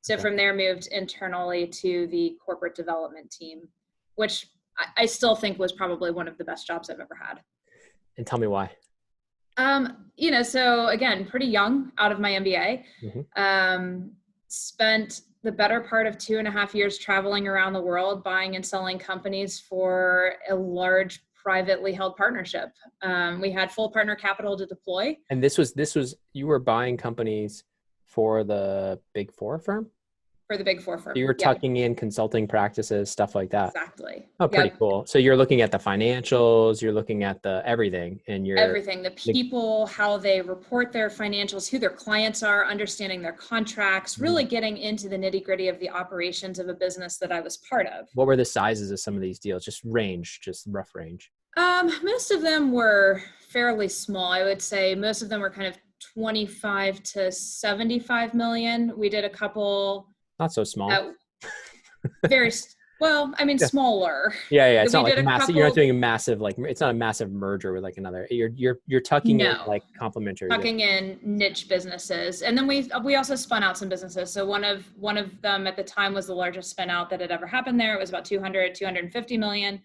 So from there, moved internally to the corporate development team, which I still think was probably one of the best jobs I've ever had. And tell me why. So again, pretty young out of my MBA, spent the better part of 2.5 years traveling around the world, buying and selling companies for a large privately held partnership. We had full partner capital to deploy. And this was, you were buying companies for the Big Four firm? For the Big Four firm. So you were tucking in consulting practices, stuff like that. Exactly. Oh, pretty cool. So you're looking at the financials, you're looking at the everything, and everything, the people, how they report their financials, who their clients are, understanding their contracts, really getting into the nitty gritty of the operations of a business that I was part of. What were the sizes of some of these deals? Just rough range. Most of them were fairly small. I would say most of them were kind of 25 to 75 million. We did a couple. Not so small. Smaller. Yeah. It's not like massive. You're not doing a massive, it's not a massive merger with like another. You're tucking in like complementary. Tucking in niche businesses, and then we also spun out some businesses. So one of them at the time was the largest spin out that had ever happened there. It was about 250 million.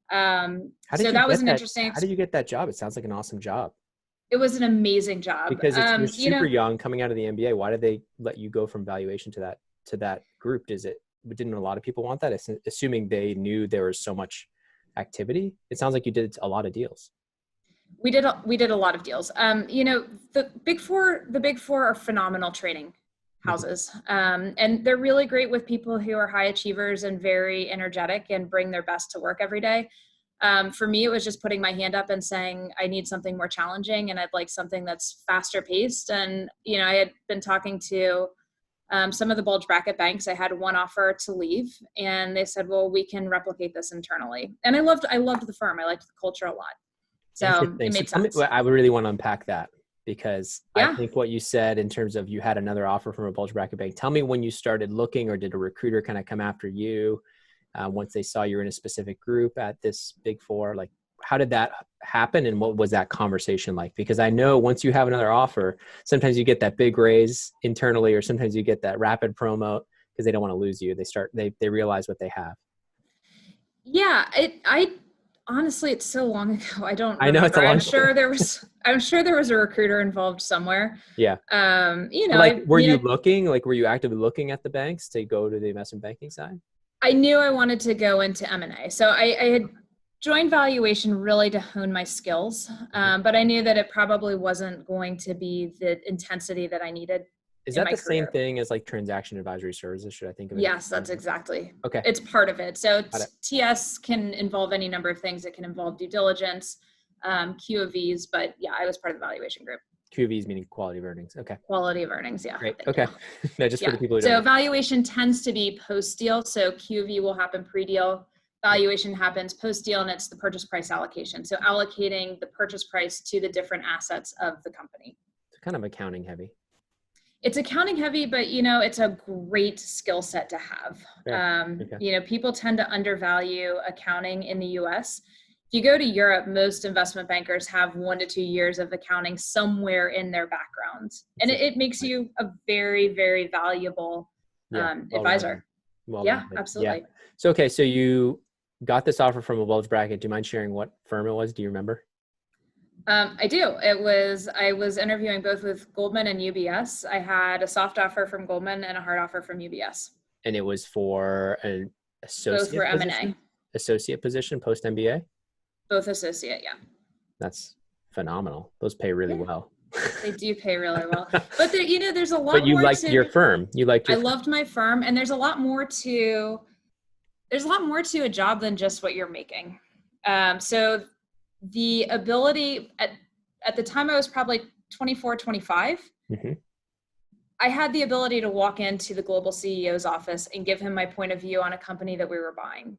That was an interesting. How did you get that job? It sounds like an awesome job. It was an amazing job because you're super young coming out of the MBA. Why did they let you go from valuation to that group? Didn't a lot of people want that? Assuming they knew there was so much activity. It sounds like you did a lot of deals. We did a lot of deals. The Big Four are phenomenal training houses. And they're really great with people who are high achievers and very energetic and bring their best to work every day. For me, it was just putting my hand up and saying, I need something more challenging and I'd like something that's faster paced. And, I had been talking to some of the bulge bracket banks. I had one offer to leave and they said, well, we can replicate this internally. And I loved the firm. I liked the culture a lot. So it made sense. I would really want to unpack that because I think what you said in terms of you had another offer from a bulge bracket bank. Tell me when you started looking, or did a recruiter kind of come after you once they saw you were in a specific group at this Big Four? Like, how did that happen and what was that conversation like? Because I know once you have another offer, sometimes you get that big raise internally, or sometimes you get that rapid promote because they don't want to lose you. They realize what they have. Yeah, honestly, it's so long ago. I don't remember. I know it's a long I'm sure there was a recruiter involved somewhere. Yeah. Were you looking? Like, were you actively looking at the banks to go to the investment banking side? I knew I wanted to go into M&A. So I had joined valuation really to hone my skills. But I knew that it probably wasn't going to be the intensity that I needed. Is that the same thing as like transaction advisory services? Should I think of it? Yes, that's exactly. Okay. It's part of it. So TS can involve any number of things. It can involve due diligence, QOVs, but yeah, I was part of the valuation group. QOVs meaning quality of earnings. Okay. Quality of earnings. Yeah. Great. Okay. No, just for the people who don't know. Valuation tends to be post-deal. So QOV will happen pre-deal. Valuation happens post-deal, and it's the purchase price allocation. So allocating the purchase price to the different assets of the company. It's kind of accounting heavy. It's accounting heavy, but it's a great skill set to have. Okay. People tend to undervalue accounting in the US. If you go to Europe, most investment bankers have 1 to 2 years of accounting somewhere in their background. And it makes you a very, very valuable advisor. Absolutely. Yeah. So you got this offer from a bulge bracket. Do you mind sharing what firm it was? Do you remember? I do. I was interviewing both with Goldman and UBS. I had a soft offer from Goldman and a hard offer from UBS. And it was for an associate. Both were M&A. Associate position post MBA? Both associate, yeah. That's phenomenal. Those pay really well. They do pay really well. But there's a lot more. But you liked your firm. I loved my firm, and there's a lot more to a job than just what you're making. So the ability at the time I was probably 24, 25. Mm-hmm. I had the ability to walk into the global CEO's office and give him my point of view on a company that we were buying.